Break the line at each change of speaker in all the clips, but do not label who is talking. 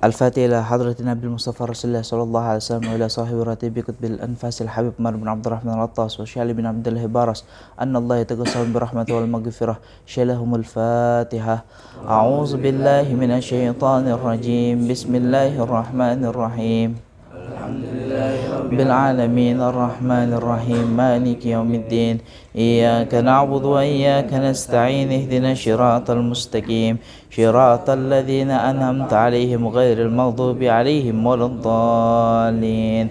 الفاتحة إلى حضرة النبي المصطفى رسول الله صلى الله عليه وسلم وإلى صاحب راتب كتب الأنفاس الحبيب عمر بن عبد الرحمن العطاس وشعل بن عبد الله بارس أن الله يتقسم برحمته والمغفرة شلهم الفاتحة. أعوذ بالله من الشيطان الرجيم. بسم الله الرحمن الرحيم. بالعالمين الرحمن الرحيم مالك يوم الدين. إياك نعبد وإياك نستعين اهدنا الصراط المستقيم صراط الذين أنعمت عليهم غير المغضوب عليهم ولا الضالين.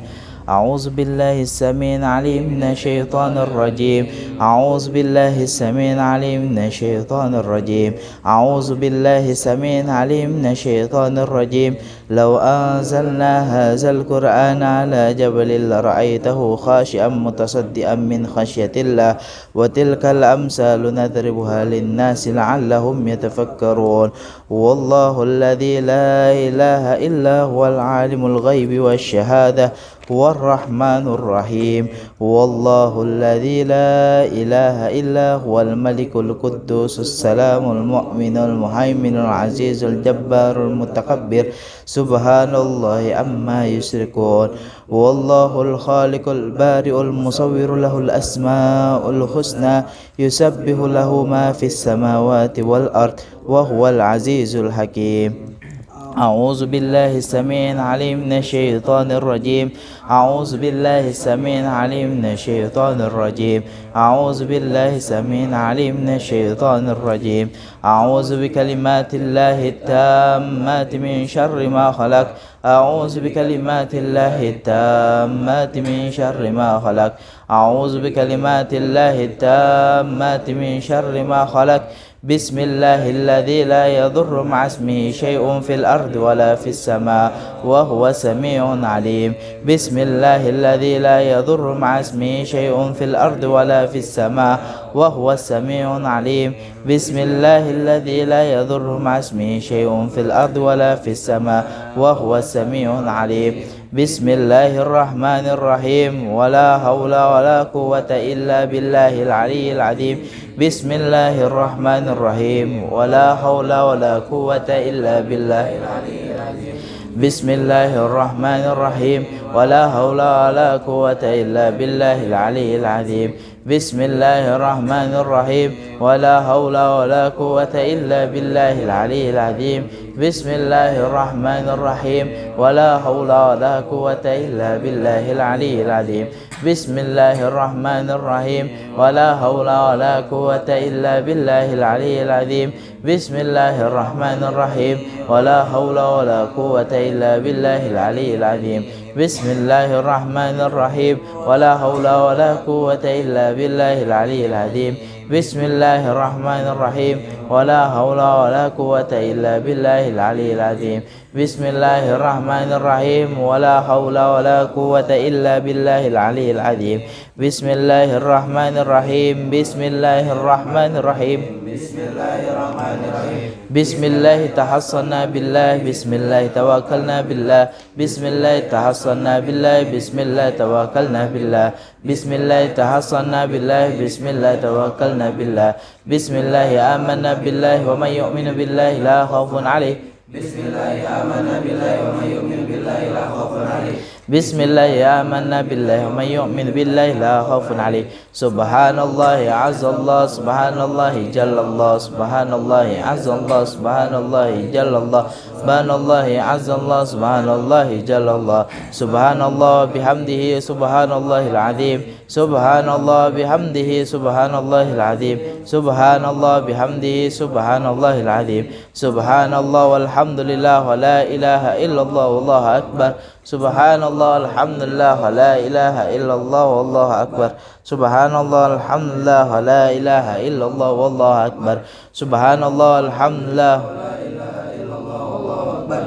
أعوذ بالله السميع العليم من الشيطان الرجيم. أعوذ بالله السميع العليم من الشيطان الرجيم. أعوذ بالله السميع العليم من الشيطان الرجيم. لو أنزلنا هذا القرآن على جبل لرأيته خاشعا متصدعا من خشية الله وتلك الأمثال نضربها للناس لعلهم يتفكرون. والله الذي لا إله إلا هو العالم الغيب والشهادة هو الرحمن الرحيم. والله الذي لا إله إلا هو الملك القدوس السلام المؤمن المهيمن العزيز الجبار المتكبر سبحان الله عما يشركون. والله الخالق البارئ المصور له الأسماء الحسنى يسبح له ما في السماوات والأرض وهو العزيز الحكيم. أعوذ بالله السميع العليم من الشيطان الرجيم. أعوذ بالله السميع العليم من الشيطان الرجيم. أعوذ بالله السميع العليم من الشيطان الرجيم. أعوذ بكلمات الله التامات من شر ما خلق. أعوذ بكلمات الله التامات من شر ما خلق. أعوذ بكلمات الله التامات من شر ما خلق. بسم الله الذي لا يضر مع اسمه شيء في الأرض ولا في السماء وهو سميع عليم. بسم الله الذي لا يضر مع اسمه شيء في الأرض ولا في السماء وهو السميع العليم. بسم الله الذي لا يضر مع اسمه شيء في الأرض ولا في السماء وهو السميع العليم. بسم الله الرحمن الرحيم. ولا حول ولا قوة إلا بالله العلي العظيم. بسم الله الرحمن الرحيم. ولا حول ولا قوة إلا بالله العلي العظيم. بسم الله الرحمن الرحيم. ولا حول ولا قوة إلا بالله العلي العظيم. بسم الله الرحمن الرحيم. ولا حول ولا قوة إلا بالله العلي العظيم. بسم الله الرحمن الرحيم. ولا حول ولا قوة إلا بالله العلي العظيم. بسم الله الرحمن الرحيم. ولا حول ولا قوة إلا بالله العلي العظيم. بسم الله الرحمن الرحيم. ولا حول ولا قوة إلا بالله العلي العظيم. بسم الله الرحمن الرحيم. ولا حول ولا قوة إلا بالله العلي العظيم. بسم الله الرحمن الرحيم. ولا حول ولا قوة إلا بالله العلي العظيم. بسم الله الرحمن الرحيم. ولا حول ولا قوة إلا بالله العلي العظيم. بسم الله الرحمن الرحيم. بسم الله الرحمن الرحيم. بسم الله الرحمن الرحيم. بسم الله تحصنا بالله. بسم الله توكلنا بالله. بسم الله تحصنا بالله. بسم الله توكلنا بالله. بسم الله تحصنا بالله. بسم الله توكلنا بالله. بسم الله آمنا بالله ومن يؤمن بالله لا خوف عليه. بسم الله آمنا بالله ومن يؤمن بالله لا خوف عليه. بسم الله آمنا بالله ومن يؤمن بالله لا خوف عليه. سبحان الله عز الله. سبحان الله جل الله. سبحان الله عز الله. سبحان الله جل الله. سبحان الله عز الله. سبحان الله جل الله. سبحان الله بحمده. سبحان الله العظيم. سبحان الله بحمده. سبحان الله العظيم. سبحان الله بحمده. سبحان الله العظيم. سبحان الله والحمد لله ولا إله إلا الله والله أكبر. سبحان الله الحمد لله ولا إله إلا الله والله أكبر. سبحان الله الحمد لله ولا إله إلا الله والله أكبر. سبحان الله الحمد لله ولا إله إلا الله والله أكبر.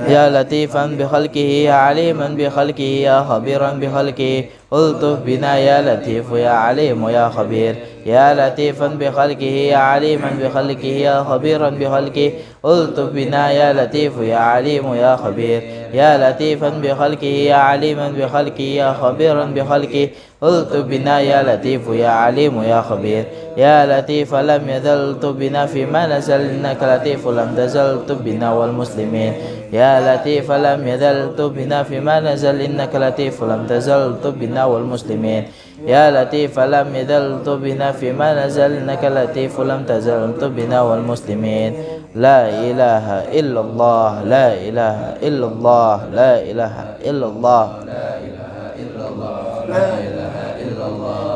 يا لطيفا بخلقه يا عليما بخلقه يا خبيرا بخلقه ألطف بنا يا لطيف يا عليم يا خبير. يا لطيفا بخلقه يا عليما بخلقه يا خبيرا بخلقه ألطف بنا يا لطيف يا عليم يا خبير. يا لطيفا بخلقه يا عليما بخلقه يا خبيرا بخلقه الطف بنا يا لطيف يا عليم يا خبير يا لطيف لم يزل الطف بنا فيما نزل إنك لطيف لم تزل الطف بنا والمسلمين يا لطيف لم يزل الطف بنا فيما نزل إنك لطيف لم تزل الطف بنا والمسلمين يا لطيف لم يزل الطف بنا فيما نزل إنك لطيف لم تزل الطف بنا والمسلمين لا إله إلا الله لا إله إلا الله لا إله إلا الله لا إله إلا الله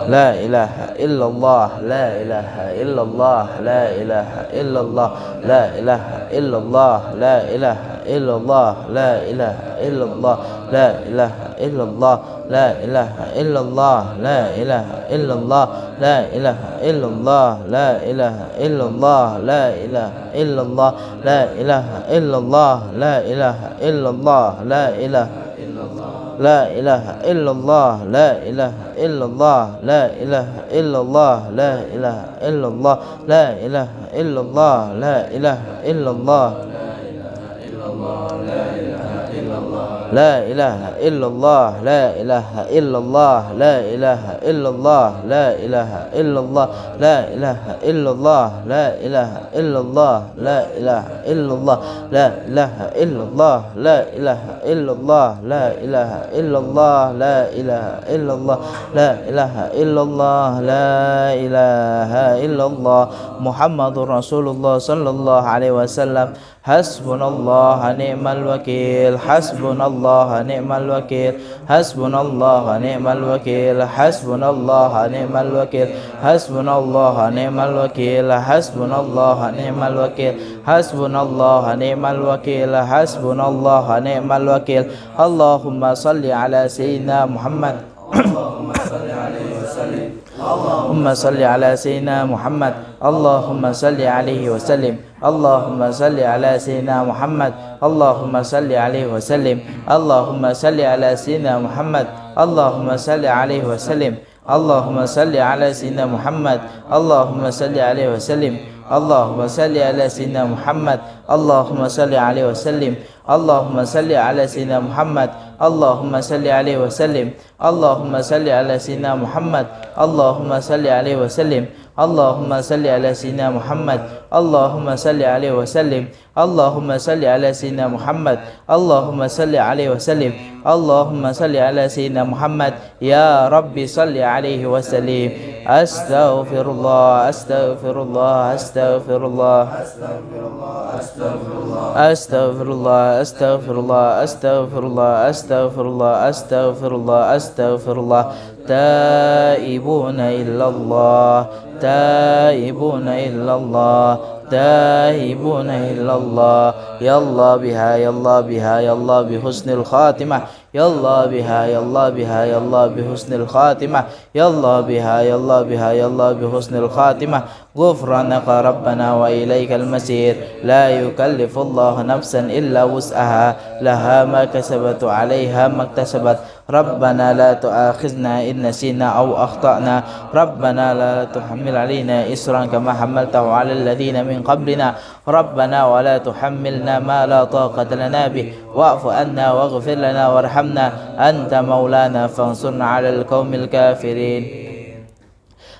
لا إله إلا الله لا إله إلا الله لا إله إلا الله لا إله إلا الله لا إله إلا الله لا إله إلا الله لا إله إلا الله لا إله إلا الله لا إله إلا الله لا إله إلا الله لا إله إلا الله لا إله إلا الله لا إله إلا الله لا إله لا إله إلا الله لا إله إلا الله لا إله إلا الله لا إله إلا الله لا إله إلا الله لا إله إلا الله لا إله إلا الله لا إله إلا الله لا إله إلا الله لا إله إلا الله لا إله إلا الله لا إله إلا الله لا إله إلا الله لا إله إلا الله لا إله إلا الله لا إله إلا الله لا إله إلا الله لا إله إلا الله لا إله إلا الله محمد رسول الله صلى الله عليه وسلم حسبنا الله نعم الوكيل حسبنا الله نعم الوكيل حسبنا الله نعم الوكيل حسبنا الله نعم الوكيل حسبنا الله نعم الوكيل حسبنا الله نعم الوكيل حسبنا الله نعم الوكيل حسبنا الله نعم الوكيل اللهم صل على سيدنا محمد اللهم صل على سيدنا محمد اللهم صل عليه وسلم اللهم صل على سيدنا محمد اللهم صل عليه وسلم اللهم صل على سيدنا محمد اللهم صل عليه وسلم اللهم صل على سيدنا محمد اللهم صل عليه وسلم اللهم صل على سيدنا محمد اللهم صل عليه وسلم اللهم صل على سيدنا محمد اللهم صل عليه وسلم اللهم صل على سيدنا محمد اللهم صل عليه وسلم اللهم صل على سيدنا محمد اللهم صل عليه وسلم اللهم صل على سيدنا محمد اللهم صل عليه وسلم اللهم صل على سيدنا محمد يا ربي صل عليه وسلم أستغفر الله أستغفر الله أستغفر الله أستغفر الله أستغفر الله أستغفر الله أستغفر الله أستغفر الله أستغفر الله تائبون إلا الله تائبون إلا الله تائبون إلا الله يا الله بها يا الله بها يا الله بحسن الخاتمة يا الله بها يا الله بها يا الله بحسن الخاتمة يا الله بها يا الله بها يا الله بحسن الخاتمة غفرانك ربنا وإليك المسير لا يكلف الله نفسا إلا وسعها لها ما كسبت وعليها ما اكتسبت ربنا لا تؤاخذنا إن نسينا أو أخطأنا ربنا لا تحمل علينا إسرا كما حملته على الذين من قبلنا ربنا ولا تحملنا ما لا طاقة لنا به واعف عنا واغفر لنا وارحمنا أنت مولانا فانصرنا على القوم الكافرين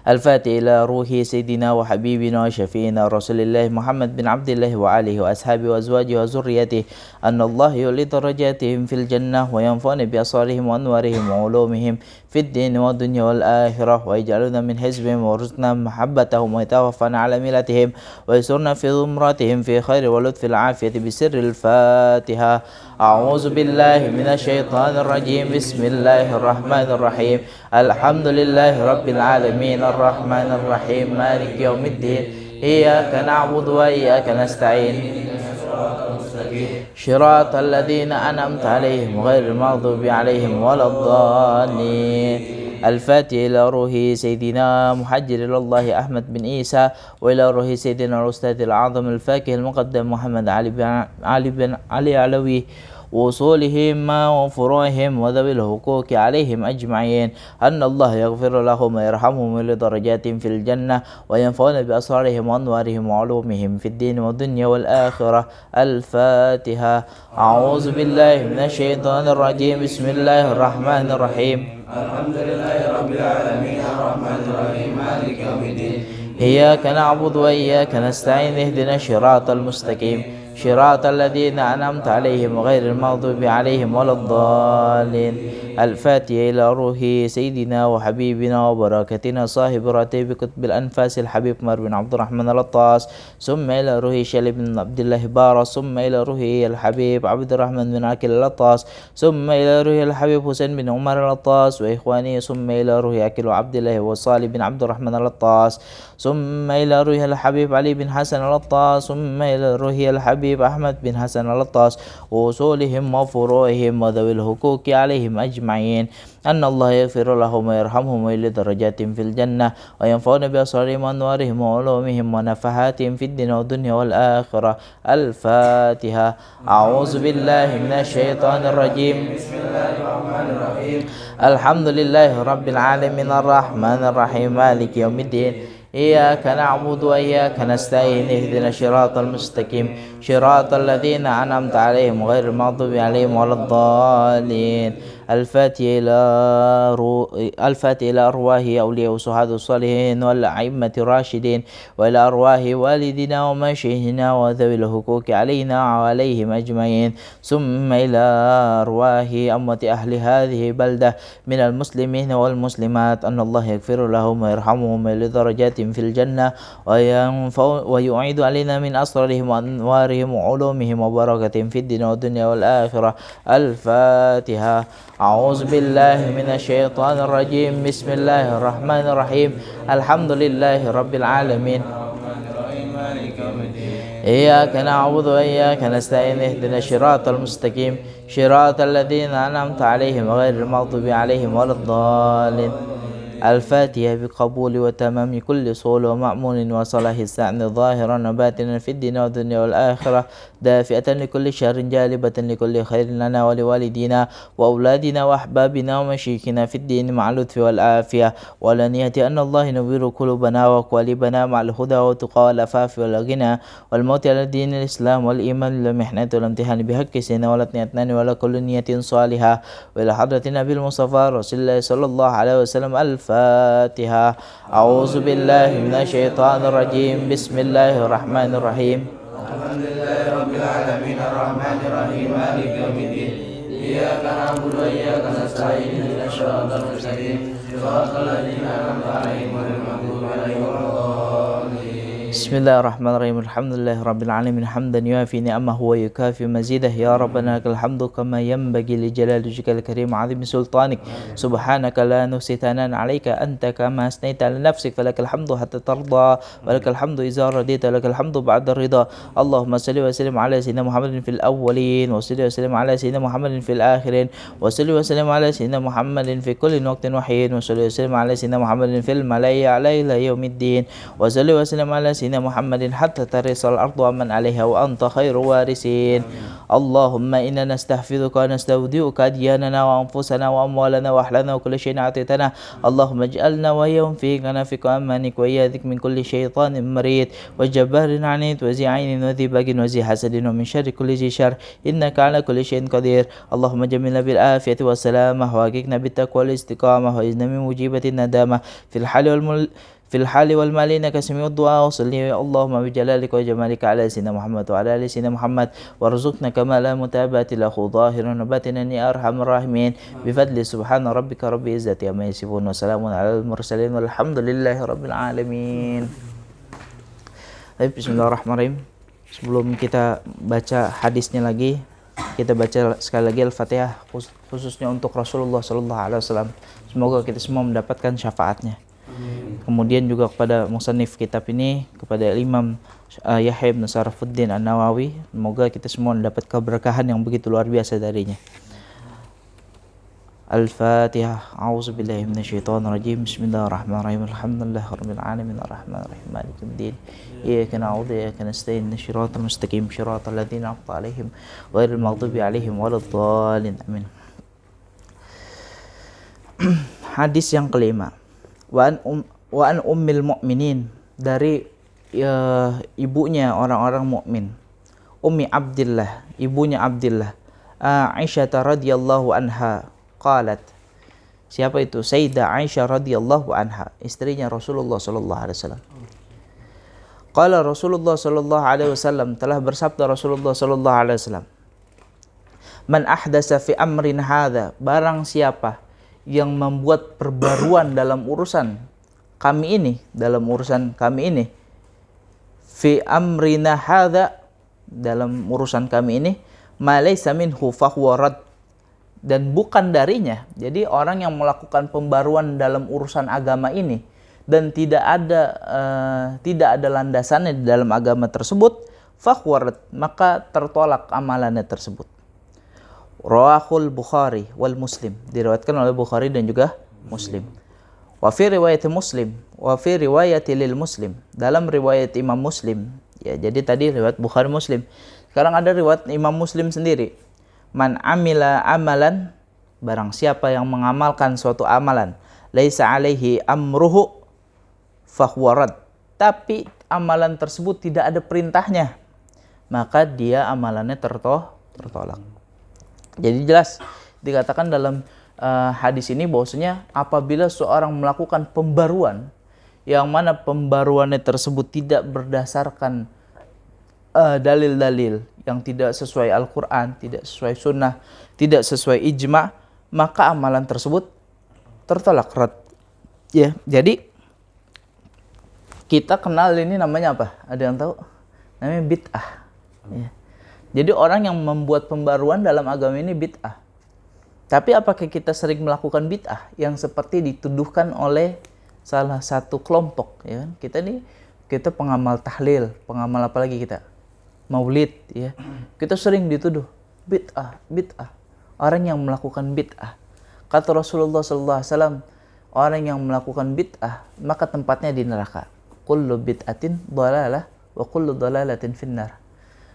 الفاتح إلى روح سيدنا وحبيبنا وشفينا رسول الله محمد بن عبد الله وآله وأصحابه وأزواجه وذريته أن الله يولي درجاتهم في الجنة وينفعنا بأسرارهم وأنوارهم وعلومهم في الدين والدنيا والآخرة ويجعلنا من حزبهم وارزقنا محبتهم ويتوفنا على ملتهم ويسرنا في ضمراتهم في خير ولطف العافية بسر الفاتحة أعوذ بالله من الشيطان الرجيم بسم الله الرحمن الرحيم الحمد لله رب العالمين الرحمن الرحيم مالك يوم الدين إياك نعبد وإياك نستعين صراط الذين أنعمت عليهم غير المغضوب عليهم ولا الضالين الفاتح إلى روح سيدنا محجر الله أحمد بن عيسى وإلى روح سيدنا الأستاذ الأعظم الفاكه المقدم محمد علي علوي وصولهم وفروعهم وذوي الحقوق عليهم أجمعين، أن الله يغفر لهم ويرحمهم ولدرجات في الجنة وينفعون بأسرارهم وأنوارهم وعلومهم في الدين والدنيا والآخرة. الفاتحة. أعوذ بالله من الشيطان الرجيم. بسم الله الرحمن الرحيم.
الحمد لله رب العالمين الرحمن الرحيم مالك يوم الدين.
إياك نعبد وإياك نستعين. اهدنا الصراط المستقيم صراط الذين أنعمت عليهم غير المغضوب عليهم ولا الضالين. الفاتحة إلى روح سيدنا وحبيبنا وبركتنا صاحب راتب كتب الأنفاس الحبيب عمر بن عبد الرحمن العطاس، ثم إلى روح شلي بن عبد الله بارس، ثم إلى روح الحبيب عبد الرحمن بن عاكل العطاس، ثم إلى روح الحبيب حسين بن عمر العطاس وإخواني، ثم إلى روح عاكل عبد الله وصالح بن عبد الرحمن العطاس، ثم إلى روح الحبيب علي بن حسن العطاس، ثم إلى روح الحبيب أحمد بن حسن العطاس وأصولهم وفروعهم وذوي الحقوق عليهم أجمعين، أن الله يغفر لهم ويرحمهم ويعلي درجات في الجنة وينفعون بأسرارهم وأنوارهم وعلومهم ونفحاتهم في الدين والدنيا والآخرة. الفاتحة. أعوذ بالله من الشيطان الرجيم.
بسم الله الرحمن الرحيم.
الحمد لله رب العالمين الرحمن الرحيم مالك يوم الدين. إياك نعبد وإياك نستعين. اهدنا الصراط المستقيم صراط الذين أنعمت عليهم غير المغضوب عليهم ولا الضالين. الفاتحة إلى أرواح أولياء وصحاد الصالحين والأئمة الراشدين، وإلى أرواح والدنا ومشايخنا وذوي الحقوق علينا وعليهم أجمعين، ثم إلى أرواح أمة أهل هذه البلدة من المسلمين والمسلمات، أن الله يغفر لهم ويرحمهم لدرجات في الجنة ويعيد علينا من أسرارهم وأنوارهم وعلومهم وبركة في الدين والدنيا والآخرة. الفاتحة. أعوذ بالله من الشيطان الرجيم. بسم الله الرحمن الرحيم. الحمد لله رب العالمين. إياك نعبد وإياك نستعين. اهدنا الصراط المستقيم صراط الذين أنعمت عليهم غير المغضوب عليهم ولا الضالين. الفاتحة بقبول وتمام كل صول ومأمون وصلاح السعن ظاهرا وباطنا في الدين والدنيا والآخرة، دافئة لكل شر جالبة لكل خير لنا ولوالدينا وأولادنا وأحبابنا ومشيخنا في الدين مع اللطف والعافية والأنية، أن الله ينور قلوبنا وقوالبنا مع الهدى والتقى والعفاف والغنى والموت على دين الإسلام والإيمان والمحنة والامتحان بحق سنة ولا اثنان ولا كل نية صالحة، وإلى حضرة النبي المصطفى رسول الله صلى الله عليه وسلم. الفاتحة. أعوذ بالله من الشيطان الرجيم. بسم الله الرحمن الرحيم.
الحمد لله رب العالمين الرحمن الرحيم مالك يوم الدين. إياك نعبد وإياك نستعين. اهدنا الصراط المستقيم صراط الذين أنعمت عليهم غير المغضوب عليهم ولا الضالين.
بسم الله الرحمن الرحيم. الحمد لله رب العالمين حمدا يوافي نعمه ويكافي مزيده. يا ربنا لك الحمد كما ينبغي لجلال وجهك الكريم وعظيم سلطانك. سبحانك لا نحصي ثناء عليك أنت كما أثنيت على نفسك، فلك الحمد حتى ترضى ولك الحمد إذا رضيت ولك الحمد بعد الرضا. اللهم صل وسلم على سيدنا محمد في الأولين، وصل وسلم على سيدنا محمد في الآخرين، وصل وسلم على سيدنا محمد في كل وقت وحين، وصل وسلم على سيدنا محمد في الملائكة على إلى يوم الدين، وصل وسلم على سيدنا محمد حتى ترث الأرض ومن عليها وأنت خير وارثين. اللهم إنا نستحفظك ونستودعك أدياننا وأنفسنا وأموالنا وأهلنا وكل شيء أعطيتنا. اللهم اجعلنا وإياهم في كنفك وأمانك وإياذك من كل شيطان مريد وجبار عنيد وذي عين وذي باق وذي حسد ومن شر كل ذي شر، إنك على كل شيء قدير. اللهم جملنا بالعافية والسلامة وحققنا بالتقوى والاستقامة وإذن من مجيبة الندامة في الحال والمال إنك سميع الدعاء. وصلي اللهم بجلالك وجمالك على سيدنا محمد وعلى آل سيدنا محمد، وارزقنا كمال متابعة له ظاهرا وباطنا يا أرحم الراحمين، بفضل سبحان ربك رب العزة عما يصفون وسلام على المرسلين والحمد لله رب العالمين. Bismillahirrahmanirrahim. Sebelum kita baca hadisnya lagi, kita baca sekali lagi Al-Fatihah khususnya untuk Rasulullah SAW. Semoga kita semua mendapatkan syafaatnya. Kemudian juga kepada musannif kitab ini, kepada Imam Yahya bin Sarafuddin An-Nawawi, semoga kita semua mendapat keberkahan yang begitu luar biasa darinya. Al-Fatihah. A'udzubillahi minasyaitonirrajim. Bismillahirrahmanirrahim. Alhamdulillahirabbil alamin arrahmanirrahim maliki yaumiddin. Iyyaka na'budu wa iyyaka nasta'in. Shiratal mustaqim shiratal ladzina an'amta 'alaihim ghairil maghdubi 'alaihim waladdallin. Amin. Hadis yang kelima. Wa an ummil mu'minin, dari ibunya orang-orang mukmin. Ummi Abdillah, ibunya Abdillah. Aisyah radhiyallahu anha qalat. Siapa itu? Sayyidah Aisyah radhiyallahu anha, istrinya Rasulullah sallallahu alaihi wasallam. Qala Rasulullah sallallahu alaihi wasallam, telah bersabda Rasulullah sallallahu alaihi wasallam, man ahdasa fi amrin hadza, barang siapa yang membuat perbaruan dalam urusan kami ini, fi amrina hadza, dalam urusan kami ini, ma laysa minhu fahuwa rad, dan bukan darinya. Jadi orang yang melakukan pembaruan dalam urusan agama ini dan tidak ada landasannya di dalam agama tersebut, fahuwa rad, maka tertolak amalannya tersebut. Rawahul Bukhari wal Muslim, diriwayatkan oleh Bukhari dan juga Muslim. Wa fi riwayat Muslim, wa fi riwayat lil Muslim, dalam riwayat Imam Muslim. Ya, jadi tadi riwayat Bukhari Muslim. Sekarang ada riwayat Imam Muslim sendiri. Man amila amalan, barang siapa yang mengamalkan suatu amalan, laisa alaihi amruhu fahuwa rad, tapi amalan tersebut tidak ada perintahnya, maka dia amalannya tertolak. Jadi jelas dikatakan dalam hadis ini bahwasanya apabila seorang melakukan pembaruan yang mana pembaruannya tersebut tidak berdasarkan dalil-dalil yang tidak sesuai Al-Quran, tidak sesuai sunnah, tidak sesuai ijma', maka amalan tersebut tertolak rad. Ya, jadi kita kenal ini namanya apa? Ada yang tahu? Namanya bid'ah. Ya. Jadi orang yang membuat pembaruan dalam agama ini bid'ah. Tapi apakah kita sering melakukan bid'ah yang seperti dituduhkan oleh salah satu kelompok? Ya kan? Kita pengamal tahlil, pengamal apa lagi kita? Maulid, ya. Kita sering dituduh bid'ah. Orang yang melakukan bid'ah. Kata Rasulullah SAW, orang yang melakukan bid'ah maka tempatnya di neraka. Kullu bid'atin dhalalah wa kullu dhalalatin finnar.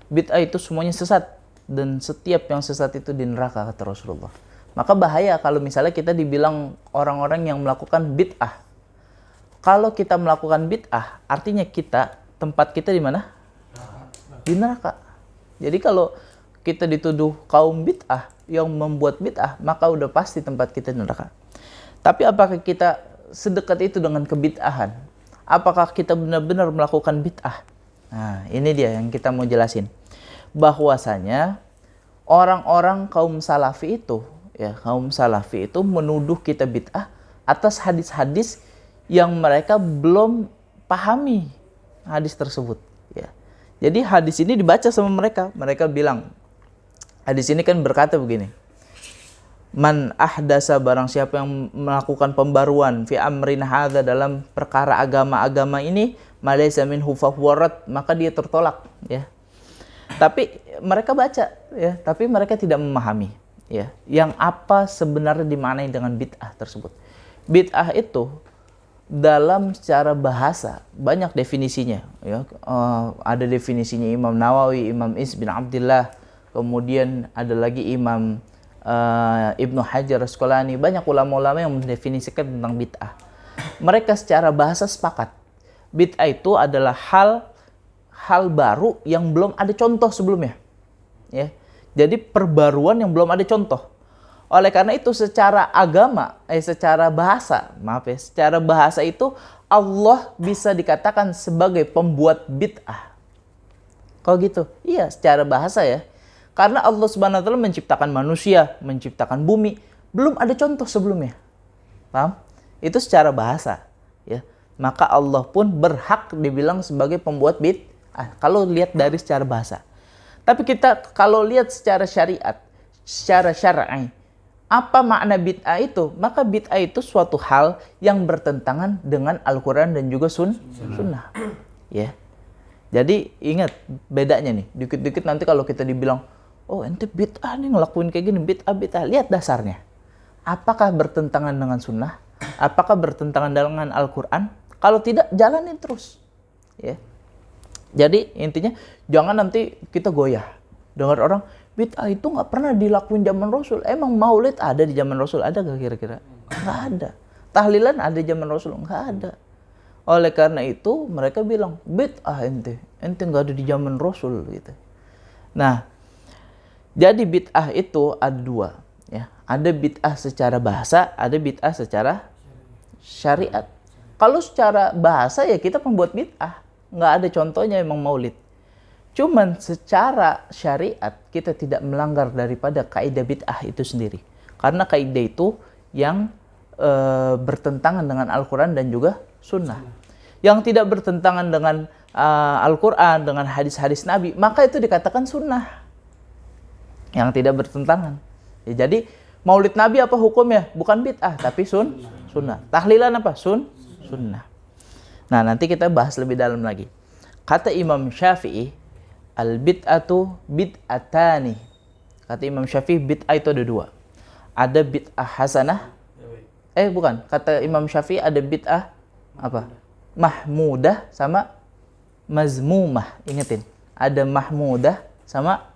Bid'ah itu semuanya sesat, dan setiap yang sesat itu di neraka, kata Rasulullah. Maka bahaya kalau misalnya kita dibilang orang-orang yang melakukan bid'ah. Kalau kita melakukan bid'ah, artinya tempat kita di mana? Di neraka. Jadi kalau kita dituduh kaum bid'ah yang membuat bid'ah, maka udah pasti tempat kita di neraka. Tapi apakah kita sedekat itu dengan kebid'ahan? Apakah kita benar-benar melakukan bid'ah? Nah, ini dia yang kita mau jelasin. Bahwasanya orang-orang kaum salafi itu menuduh kita bid'ah atas hadis-hadis yang mereka belum pahami hadis tersebut, ya. Jadi hadis ini dibaca sama mereka. Mereka bilang, hadis ini kan berkata begini. Man ahdasa, barang siapa yang melakukan pembaruan fi amrin hadza, dalam perkara agama ini, malaysa minhu fahuwa rad, maka dia tertolak, ya. Tapi mereka baca, ya, tapi mereka tidak memahami, ya, yang apa sebenarnya dimaknai dengan bid'ah tersebut. Bid'ah itu dalam secara bahasa banyak definisinya, ya. Ada definisinya Imam Nawawi, Imam Is bin Abdillah, kemudian ada lagi Imam Ibnu Hajar Asqalani, banyak ulama-ulama yang mendefinisikan tentang bid'ah. Mereka secara bahasa sepakat, bid'ah itu adalah hal baru yang belum ada contoh sebelumnya, ya. Jadi perbaruan yang belum ada contoh. Oleh karena itu secara bahasa itu Allah bisa dikatakan sebagai pembuat bid'ah. Kalau gitu, iya, secara bahasa, ya. Karena Allah Subhanahu wa taala menciptakan manusia, menciptakan bumi, belum ada contoh sebelumnya. Paham? Itu secara bahasa, ya. Maka Allah pun berhak dibilang sebagai pembuat bid'ah kalau lihat dari secara bahasa. Tapi kita kalau lihat secara syariat, secara syar'i, apa makna bid'ah itu? Maka bid'ah itu suatu hal yang bertentangan dengan Al-Quran dan juga sunnah. Ya. Jadi ingat bedanya nih. Dikit-dikit nanti kalau kita dibilang, oh ente bid'ah nih ngelakuin kayak gini, bid'ah. Lihat dasarnya. Apakah bertentangan dengan sunnah? Apakah bertentangan dengan Al-Quran? Kalau tidak, jalanin terus. Ya. Jadi intinya jangan nanti kita goyah. Dengar orang, bid'ah itu nggak pernah dilakuin zaman Rasul. Emang maulid ada di zaman Rasul? Ada nggak kira-kira? Nggak ada. Tahlilan ada di zaman Rasul? Nggak ada. Oleh karena itu mereka bilang, bid'ah ente nggak ada di zaman Rasul gitu. Nah, jadi bid'ah itu ada dua. Ya. Ada bid'ah secara bahasa, ada bid'ah secara syariat. Kalau secara bahasa ya kita pembuat bid'ah. Nggak ada contohnya emang maulid. Cuman secara syariat kita tidak melanggar daripada kaidah bid'ah itu sendiri. Karena kaidah itu yang bertentangan dengan Al-Quran dan juga sunnah. Yang tidak bertentangan dengan Al-Quran, dengan hadis-hadis Nabi, maka itu dikatakan sunnah. Yang tidak bertentangan. Ya, jadi maulid Nabi apa hukumnya? Bukan bid'ah, tapi sunnah. Tahlilan apa? Sunnah. Nah, nanti kita bahas lebih dalam lagi. Kata Imam Syafi'i, al-bid'atu bid'atani. Kata Imam Syafi'i, bid'ah itu ada dua. Ada bid'ah hasanah. Bukan. Kata Imam Syafi'i ada bid'ah apa? Mahmudah sama mazmumah. Ingetin. Ada mahmudah sama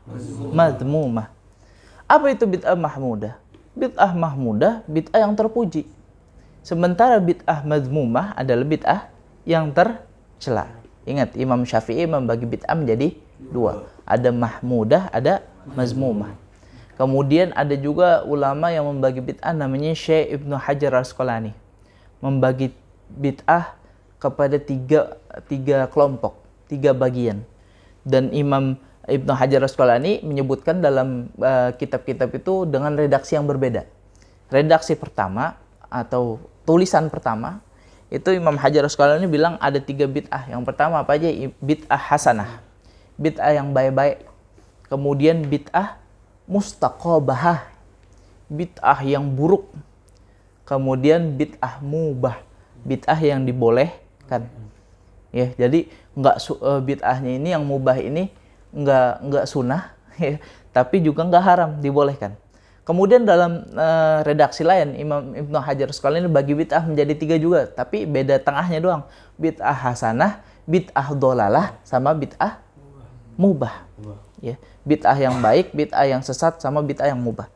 mazmumah. Apa itu bid'ah mahmudah? Bid'ah mahmudah, bid'ah yang terpuji. Sementara bid'ah mazmumah adalah bid'ah yang tercela. Ingat, Imam Syafi'i membagi bid'ah menjadi dua. Ada mahmudah, ada mazmumah. Kemudian ada juga ulama yang membagi bid'ah namanya Syekh Ibnu Hajar Al-Asqalani. Membagi bid'ah kepada tiga kelompok, 3 bagian. Dan Imam Ibnu Hajar Al-Asqalani menyebutkan dalam kitab-kitab itu dengan redaksi yang berbeda. Redaksi pertama atau tulisan pertama itu Imam Hajar Al-Asqalani bilang ada 3 bid'ah. Yang pertama apa aja? Bid'ah hasanah, bid'ah yang baik-baik. Kemudian bid'ah mustaqabahah, bid'ah yang buruk. Kemudian bid'ah mubah, bid'ah yang dibolehkan. Ya, jadi bid'ahnya ini yang mubah ini enggak sunnah, ya, tapi juga enggak haram, dibolehkan. Kemudian dalam redaksi lain Imam Ibnu Hajar Al-Asqalani bagi bid'ah menjadi 3 juga, tapi beda tengahnya doang. Bid'ah hasanah, bid'ah dolalah, sama bid'ah mubah. Ya, bid'ah yang baik, bid'ah yang sesat, sama bid'ah yang mubah.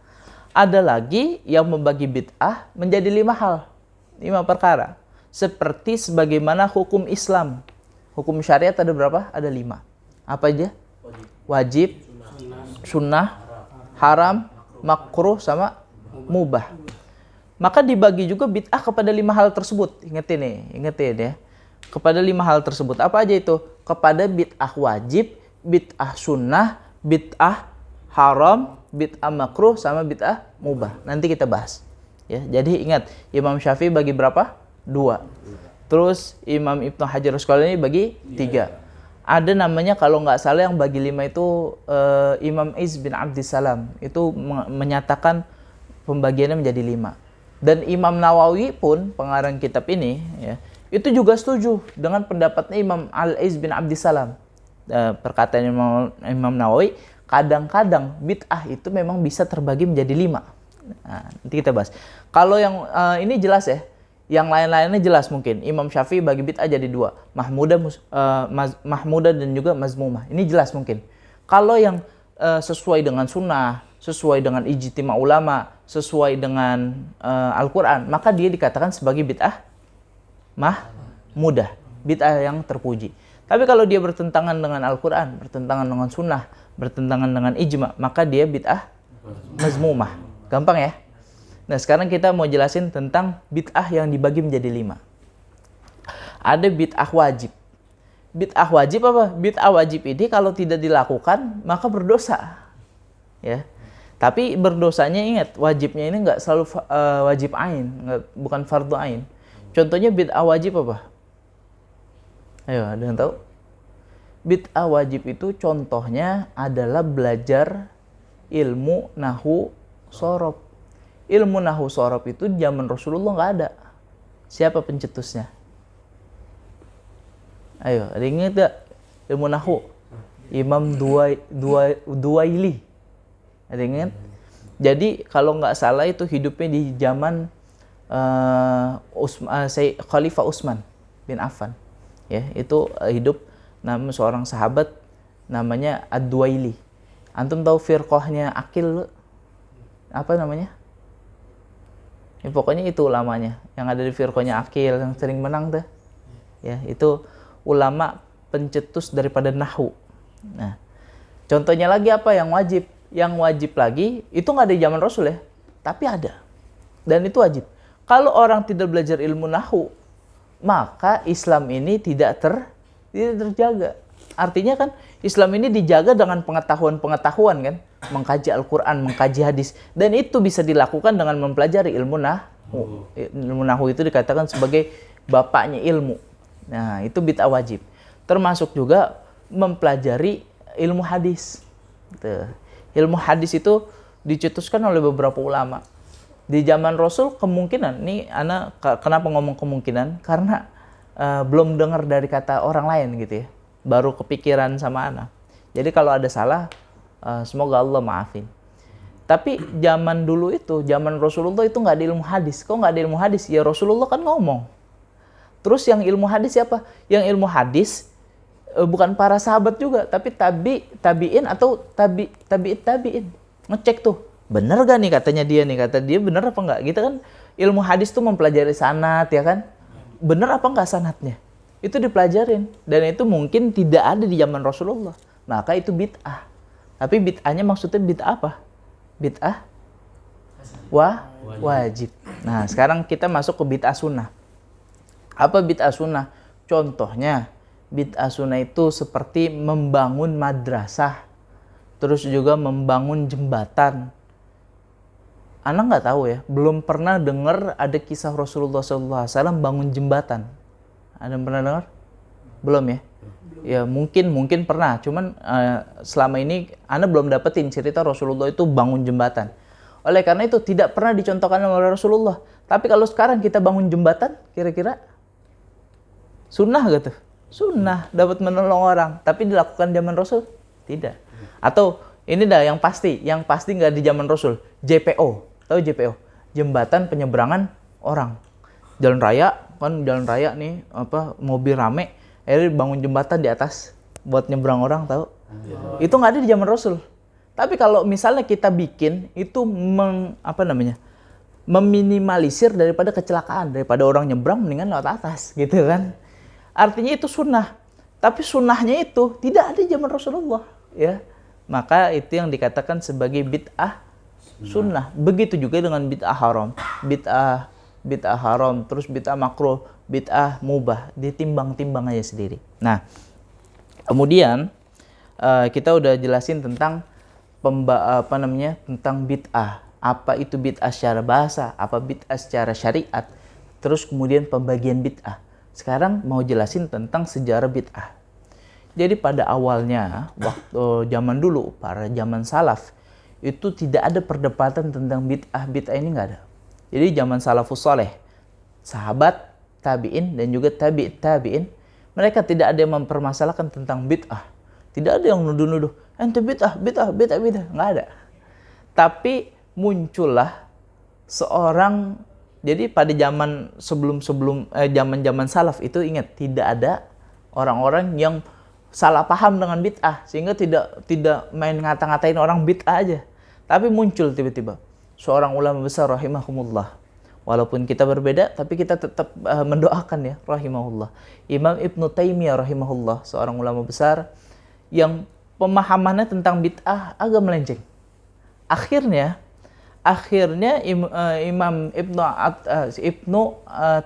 Ada lagi yang membagi bid'ah menjadi 5 hal, 5 perkara. Seperti sebagaimana hukum Islam. Hukum syariat ada berapa? Ada 5. Apa aja? Wajib, sunnah, haram, makruh, sama mubah. Maka dibagi juga bid'ah kepada 5 hal tersebut. Ingetin ya. Kepada 5 hal tersebut. Apa aja itu? Kepada bid'ah wajib, bid'ah sunnah, bid'ah haram, bid'ah makruh, sama bid'ah mubah. Nanti kita bahas. Ya, jadi ingat, Imam Syafi'i bagi berapa? 2. Terus Imam Ibnu Hajar Al-Asqalani bagi 3. Ada namanya kalau nggak salah yang bagi 5 itu Imam Izz bin Abdissalam. Itu menyatakan pembagiannya menjadi 5. Dan Imam Nawawi pun pengarang kitab ini ya, itu juga setuju dengan pendapatnya Imam Al-Izz bin Abdissalam. Perkataan Imam Nawawi, kadang-kadang bid'ah itu memang bisa terbagi menjadi 5. Nah, nanti kita bahas. Kalau yang ini jelas ya. Yang lain-lainnya jelas mungkin. Imam Syafi'i bagi bid'ah jadi 2. Mahmudah dan juga mazmumah. Ini jelas mungkin. Kalau yang sesuai dengan sunnah, sesuai dengan ijtima ulama, sesuai dengan Al-Quran, maka dia dikatakan sebagai bid'ah mahmudah. Bid'ah yang terpuji. Tapi kalau dia bertentangan dengan Al-Quran, bertentangan dengan sunnah, bertentangan dengan ijma, maka dia bid'ah mazmumah. Gampang ya? Nah, sekarang kita mau jelasin tentang bid'ah yang dibagi menjadi 5. Ada bid'ah wajib. Bid'ah wajib apa? Bid'ah wajib ini kalau tidak dilakukan, maka berdosa. Ya. Tapi berdosanya ingat, wajibnya ini nggak selalu wajib ain, bukan fardu ain. Contohnya bid'ah wajib apa? Ayo, ada yang tahu? Bid'ah wajib itu contohnya adalah belajar ilmu nahwu shorof. Ilmu nahwu shorof itu di zaman Rasulullah nggak ada. Siapa pencetusnya? Ayo, ada yang ingat gak? Ilmu nahwu. Imam Duwaili. Ada yang ingat? Jadi kalau nggak salah itu hidupnya di zaman Khalifah Utsman bin Affan. Ya, itu hidup nama seorang sahabat namanya Ad-Duwaili. Antum tahu firqahnya Aqil apa namanya? Ya, pokoknya itu ulamanya yang ada di firqahnya Aqil yang sering menang tuh. Ya, itu ulama pencetus daripada nahwu. Nah, contohnya lagi apa yang wajib? Yang wajib lagi itu nggak ada di zaman Rasul ya, tapi ada. Dan itu wajib. Kalau orang tidak belajar ilmu nahwu, maka Islam ini tidak terjaga. Artinya kan Islam ini dijaga dengan pengetahuan kan, mengkaji Al-Qur'an, mengkaji hadis, dan itu bisa dilakukan dengan mempelajari ilmu nahwu. Ilmu nahwu itu dikatakan sebagai bapaknya ilmu. Nah, itu bid'ah wajib. Termasuk juga mempelajari ilmu hadis. Tuh. Ilmu hadis itu dicetuskan oleh beberapa ulama. Di zaman Rasul kemungkinan, nih ana kenapa ngomong kemungkinan? Karena belum dengar dari kata orang lain gitu ya. Baru kepikiran sama ana. Jadi kalau ada salah, semoga Allah maafin. Tapi zaman dulu itu, zaman Rasulullah itu nggak ada ilmu hadis. Kok nggak ada ilmu hadis? Ya Rasulullah kan ngomong. Terus yang ilmu hadis siapa? Yang ilmu hadis bukan para sahabat juga, tapi tabi'in atau tabi'in. Ngecek tuh, bener gak nih katanya dia nih, kata dia bener apa enggak? Gitu kan ilmu hadis tuh mempelajari sanad ya kan? Bener apa enggak sanadnya? Itu dipelajarin, dan itu mungkin tidak ada di zaman Rasulullah. Maka itu bid'ah. Tapi bid'ahnya maksudnya bid'ah apa? Bid'ah wajib. Nah, sekarang kita masuk ke bid'ah sunnah. Apa bid'ah sunnah? Contohnya, bid'ah sunnah itu seperti membangun madrasah, terus juga membangun jembatan. Ana nggak tahu ya, belum pernah dengar ada kisah Rasulullah SAW bangun jembatan. Ada pernah dengar? Belum ya? Ya mungkin pernah, cuman selama ini Ana belum dapetin cerita Rasulullah itu bangun jembatan. Oleh karena itu tidak pernah dicontohkan oleh Rasulullah. Tapi kalau sekarang kita bangun jembatan, kira-kira sunnah gitu? Sunnah, dapat menolong orang. Tapi dilakukan zaman Rasul? Tidak. Atau ini dah yang pasti nggak di zaman Rasul. JPO, tahu JPO? Jembatan penyeberangan orang. Jalan raya, kan jalan raya nih, mobil rame, akhirnya bangun jembatan di atas buat nyebrang orang, tahu? Itu nggak ada di zaman Rasul. Tapi kalau misalnya kita bikin itu meminimalisir daripada kecelakaan, daripada orang nyebrang mendingan lewat atas, gitu kan? Artinya itu sunnah. Tapi sunnahnya itu tidak ada di zaman Rasulullah, ya. Maka itu yang dikatakan sebagai bid'ah sunnah. Begitu juga dengan bid'ah haram. Bid'ah haram, terus bid'ah makruh, bid'ah mubah, ditimbang-timbang aja sendiri. Nah, kemudian kita udah jelasin tentang tentang bid'ah. Apa itu bid'ah secara bahasa, apa bid'ah secara syariat, terus kemudian pembagian bid'ah. Sekarang mau jelasin tentang sejarah bid'ah. Jadi pada awalnya, waktu zaman dulu, para zaman salaf, itu tidak ada perdebatan tentang bid'ah. Bid'ah ini nggak ada. Jadi zaman salafus saleh, sahabat, tabi'in, dan juga tabi'in, mereka tidak ada yang mempermasalahkan tentang bid'ah. Tidak ada yang nuduh-nuduh, ente bid'ah, nggak ada. Tapi muncullah seorang. Jadi pada zaman zaman salaf itu, ingat, tidak ada orang-orang yang salah paham dengan bid'ah sehingga tidak main ngata-ngatain orang bid'ah aja. Tapi muncul tiba-tiba seorang ulama besar rahimahumullah. Walaupun kita berbeda, tapi kita tetap mendoakan ya, rahimahullah. Imam Ibnu Taimiyah rahimahullah, seorang ulama besar yang pemahamannya tentang bid'ah agak melenceng. Akhirnya Imam Ibnu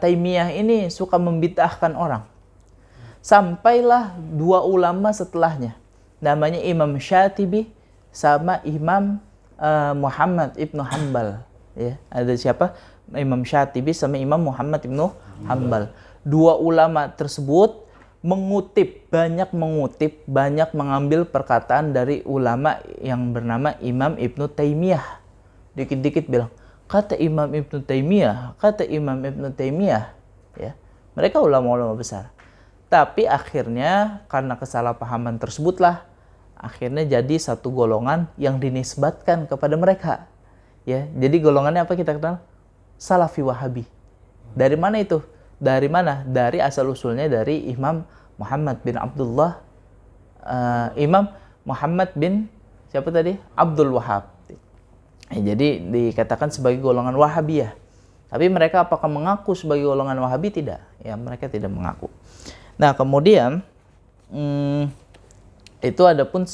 Taimiyah ini suka membid'ahkan orang. Sampailah dua ulama setelahnya, namanya Imam Syatibi sama Imam Muhammad Ibnu Hanbal. Ya, ada siapa? Imam Syatibi sama Imam Muhammad Ibnu Hanbal. Dua ulama tersebut banyak mengambil perkataan dari ulama yang bernama Imam Ibnu Taimiyah. Dikit-dikit bilang, kata Imam Ibnu Taimiyah. Ya, mereka ulama-ulama besar. Tapi akhirnya karena kesalahpahaman tersebutlah, akhirnya jadi satu golongan yang dinisbatkan kepada mereka. Ya, jadi golongannya apa kita kenal? Salafi Wahabi. Dari mana itu? Dari mana? Dari asal usulnya dari Imam Muhammad bin Abdullah, Imam Muhammad bin siapa tadi? Abdul Wahab. Ya, jadi dikatakan sebagai golongan Wahabiyah. Tapi mereka apakah mengaku sebagai golongan Wahabi? Tidak. Ya, mereka tidak mengaku. Nah, kemudian itu adapun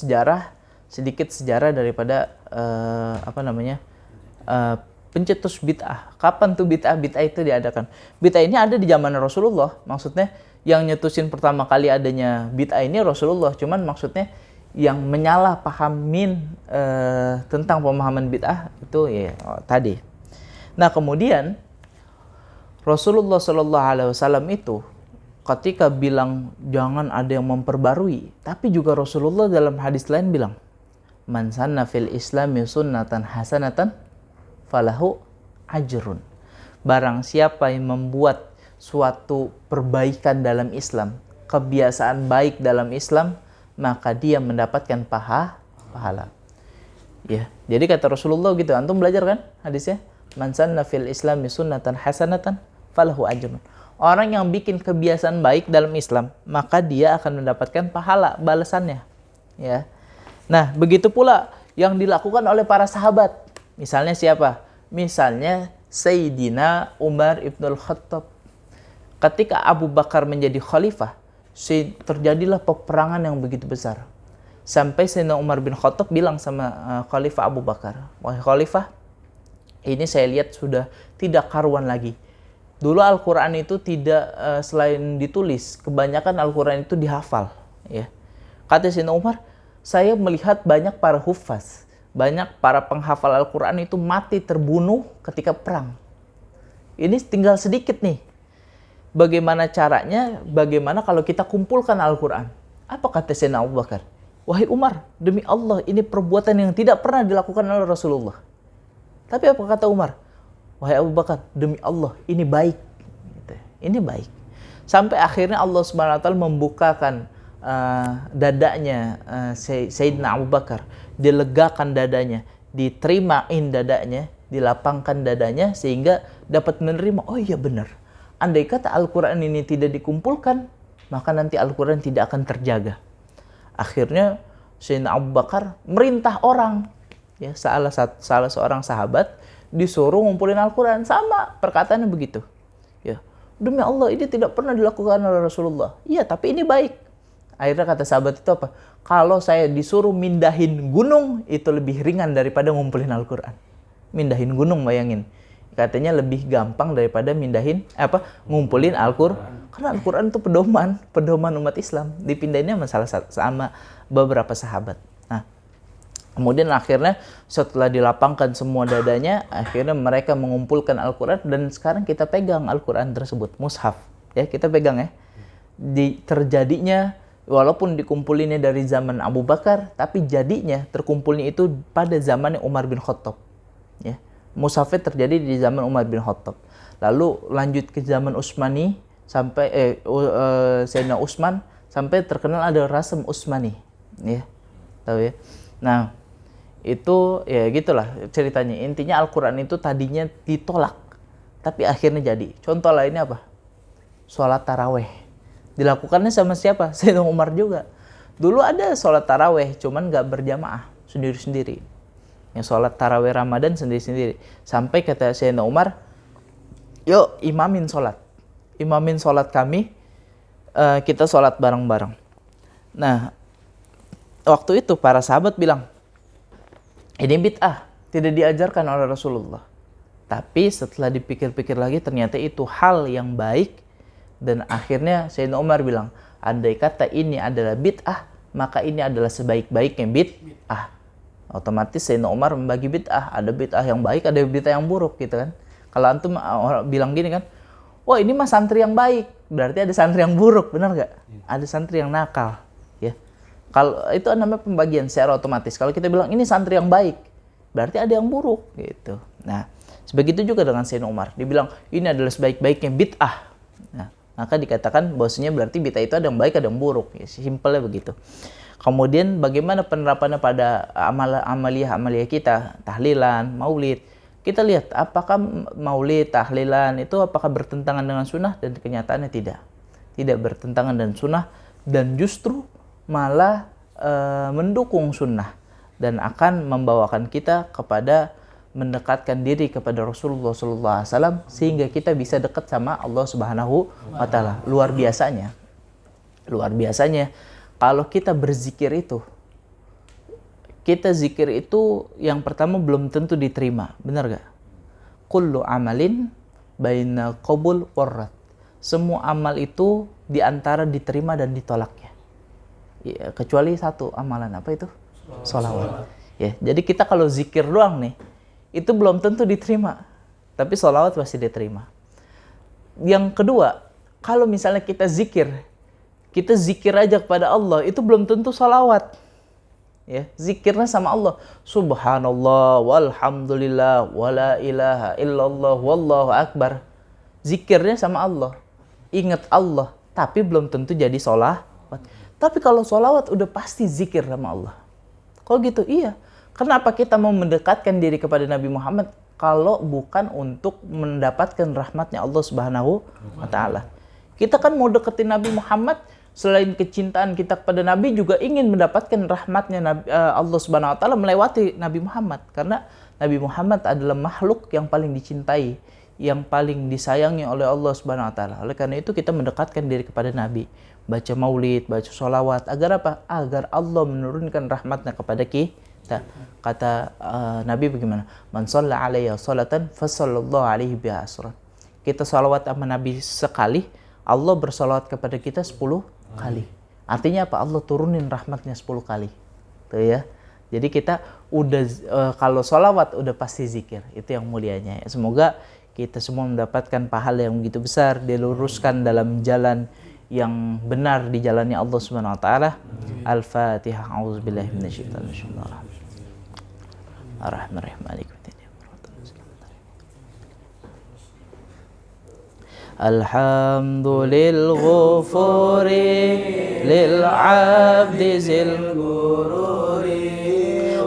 sedikit sejarah daripada pencetus bid'ah. Kapan tuh bid'ah itu diadakan? Bid'ah ini ada di zaman Rasulullah. Maksudnya yang nyetusin pertama kali adanya bid'ah ini Rasulullah. Cuman maksudnya yang menyalahpahamin tentang pemahaman bid'ah itu ya tadi. Nah, kemudian Rasulullah SAW itu ketika bilang jangan ada yang memperbarui, tapi juga Rasulullah dalam hadis lain bilang, man sanna fil islami sunnatan hasanatan falahu ajrun. Barang siapa yang membuat suatu perbaikan dalam Islam, kebiasaan baik dalam Islam, maka dia mendapatkan pahala. Ya, jadi kata Rasulullah gitu. Antum belajar kan hadisnya? Man sanna fil islami sunnatan hasanatan falahu ajrun. Orang yang bikin kebiasaan baik dalam Islam, maka dia akan mendapatkan pahala balasannya. Ya. Nah, begitu pula yang dilakukan oleh para sahabat. Misalnya siapa? Misalnya Sayyidina Umar ibnul Khattab. Ketika Abu Bakar menjadi khalifah, terjadilah peperangan yang begitu besar. Sampai Sayyidina Umar bin Khattab bilang sama Khalifah Abu Bakar, wahai Khalifah, ini saya lihat sudah tidak karuan lagi. Dulu Al-Quran itu tidak selain ditulis, kebanyakan Al-Quran itu dihafal. Ya. Kata Sayyidina Umar, saya melihat banyak para hufaz, banyak para penghafal Al-Quran itu mati terbunuh ketika perang. Ini tinggal sedikit nih. Bagaimana caranya? Bagaimana kalau kita kumpulkan Al-Quran? Apa kata Sayyidina Abu Bakar? Wahai Umar, demi Allah ini perbuatan yang tidak pernah dilakukan oleh Rasulullah. Tapi apa kata Umar? Wahai Abu Bakar, demi Allah, ini baik. Ini baik. Sampai akhirnya Allah SWT membukakan dadanya Sayyidina Abu Bakar. Dilegakan dadanya, diterimain dadanya, dilapangkan dadanya, sehingga dapat menerima, oh iya benar. Andai kata Al-Quran ini tidak dikumpulkan, maka nanti Al-Quran tidak akan terjaga. Akhirnya Sayyidina Abu Bakar merintah orang. Ya, salah seorang sahabat disuruh ngumpulin Al-Quran. Sama perkataannya begitu. Ya, demi Allah ini tidak pernah dilakukan oleh Rasulullah. Iya, tapi ini baik. Akhirnya kata sahabat itu apa? Kalau saya disuruh mindahin gunung, itu lebih ringan daripada ngumpulin Al-Quran. Mindahin gunung, bayangin. Katanya lebih gampang daripada ngumpulin Al-Quran. Karena Al-Quran itu pedoman umat Islam. Dipindahinnya sama beberapa sahabat. Nah, kemudian akhirnya setelah dilapangkan semua dadanya, akhirnya mereka mengumpulkan Al-Quran, dan sekarang kita pegang Al-Quran tersebut, mushaf. Ya, kita pegang ya. Terjadinya, walaupun dikumpulinnya dari zaman Abu Bakar, tapi jadinya terkumpulnya itu pada zamannya Umar bin Khattab. Ya. Mushafnya terjadi di zaman Umar bin Khattab. Lalu lanjut ke zaman Utsmani sampai Sayyidina Utsman, sampai terkenal ada Rasm Utsmani, ya. Tahu ya. Nah, itu ya gitulah ceritanya. Intinya Al-Qur'an itu tadinya ditolak, tapi akhirnya jadi. Contoh lainnya apa? Sholat taraweh. Dilakukannya sama siapa? Sayyidina Umar juga. Dulu ada sholat taraweh, cuman nggak berjamaah, sendiri-sendiri. Yang sholat taraweh Ramadan sendiri-sendiri. Sampai kata Sayyidina Umar, yuk imamin sholat kami, kita sholat bareng-bareng. Nah, waktu itu para sahabat bilang, ini bid'ah, tidak diajarkan oleh Rasulullah. Tapi setelah dipikir-pikir lagi, ternyata itu hal yang baik. Dan akhirnya Sayyidina Umar bilang, andai kata ini adalah bid'ah, maka ini adalah sebaik-baiknya bid'ah. Otomatis Sayyidina Umar membagi bid'ah. Ada bid'ah yang baik, ada bid'ah yang buruk gitu kan. Kalau antum bilang gini kan, wah ini mah santri yang baik, berarti ada santri yang buruk, benar nggak? Ada santri yang nakal. Ya. Kalau itu namanya pembagian secara otomatis. Kalau kita bilang ini santri yang baik, berarti ada yang buruk gitu. Nah, sebegitu juga dengan Sayyidina Umar. Dibilang ini adalah sebaik-baiknya bid'ah. Nah, maka dikatakan bahwasanya berarti bid'ah itu ada yang baik, ada yang buruk. Ya, simpelnya begitu. Kemudian bagaimana penerapannya pada amaliyah kita, tahlilan, maulid. Kita lihat apakah maulid, tahlilan itu apakah bertentangan dengan sunnah, dan kenyataannya tidak. Tidak bertentangan dengan sunnah, dan justru malah mendukung sunnah dan akan membawakan kita kepada mendekatkan diri kepada Rasulullah SAW sehingga kita bisa dekat sama Allah Subhanahu wa Ta'ala. Luar biasanya kalau kita berzikir itu, kita zikir itu yang pertama belum tentu diterima, benar gak? Kullu amalin bainal qabul warrad. Semua amal itu diantara diterima dan ditolaknya. Ya, kecuali satu amalan, apa itu? Sholawat. Ya, jadi kita kalau zikir doang nih, itu belum tentu diterima. Tapi sholawat pasti diterima. Yang kedua, kalau misalnya kita zikir aja kepada Allah, itu belum tentu sholawat. Ya, zikirnya sama Allah, subhanallah walhamdulillah wala ilaha illallah wallahu akbar. Zikirnya sama Allah, ingat Allah, tapi belum tentu jadi sholawat. Tapi kalau sholawat udah pasti zikir sama Allah. Kalau gitu iya, kenapa kita mau mendekatkan diri kepada Nabi Muhammad kalau bukan untuk mendapatkan rahmatnya Allah Subhanahu wa Ta'ala? Kita kan mau deketin Nabi Muhammad, selain kecintaan kita kepada Nabi, juga ingin mendapatkan rahmatnya Allah Subhanahu wa Ta'ala melewati Nabi Muhammad. Karena Nabi Muhammad adalah makhluk yang paling dicintai, yang paling disayangi oleh Allah Subhanahu wa Ta'ala. Oleh karena itu kita mendekatkan diri kepada Nabi, baca maulid, baca sholawat. Agar apa? Agar Allah menurunkan rahmatnya kepada kita. Kata Nabi bagaimana? Man shalla alayya sholatan fasallallahu alaihi biha asran. Kita sholawat sama Nabi sekali, Allah bersolawat kepada kita 10 kali. Artinya apa? Allah turunin rahmatnya 10 kali. Tuh ya. Jadi kita udah kalau sholawat udah pasti zikir. Itu yang mulianya. Semoga kita semua mendapatkan pahala yang begitu besar, diluruskan dalam jalan yang benar, di jalannya Allah Subhanahu wa Ta'ala. Al-Fatihah. A'udzubillahi minasyaitonir rajim. Ar-Rahmanir-Rahim. الحمد للغفور للعبد ذي الغرور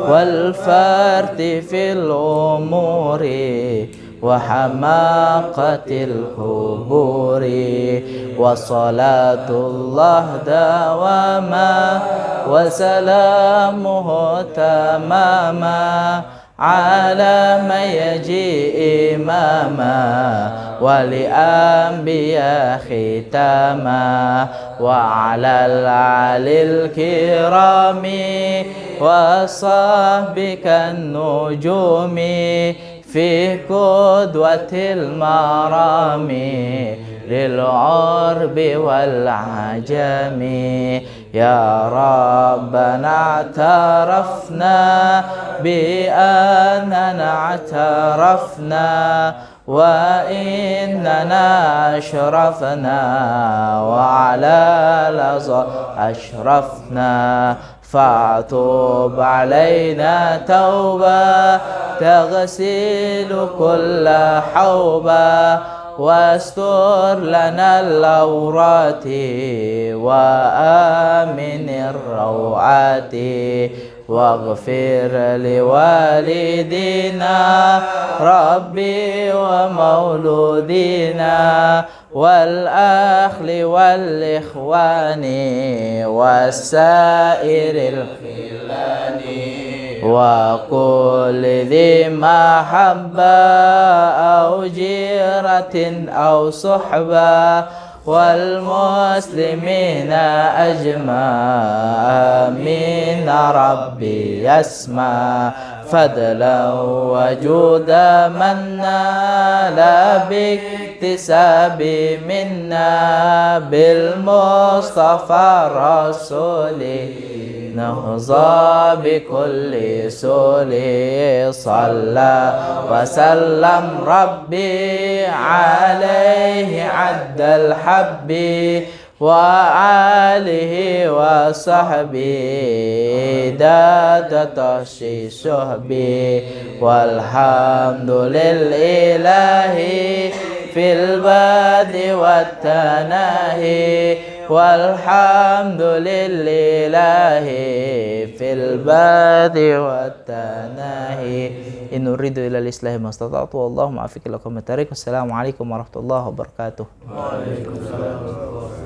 والفرد في الأمور وحماقة القبور وصلاة الله دواما وسلامه تماما على من يجيء إماما ولأنبياء ختاما وعلى العلي الكرام وصحبك النجوم في قدوة المرام للعرب والعجم يا ربنا اعترفنا بأننا اعترفنا وإننا أشرفنا وعلى الأرض أشرفنا فاعتب علينا توبة تغسل كل حوبة واستر لنا العورات وآمن الروعات واغفر لوالدينا ربي ومولودينا والأخل والإخوان والسائر الخلان وكل ذي محبة أو جيرة أو صحبة والمسلمين أجمع آمين ربي يسمع فضلا وجودا منا لا باكتساب منا بالمصطفى رسوله نهضى بكل سول صلى وسلم ربي عليه عد الحب وآله وصحبه داد الشهب والحمد لله في الباد والتناهي walhamdulillahi fil badi wat tanahi. In uridu illa al-islahi mastata'tu wallahu muwaffiq ila aqwamit thariq. Wassalamualaikum warahmatullahi wabarakatuh.
Waalaikumsalam.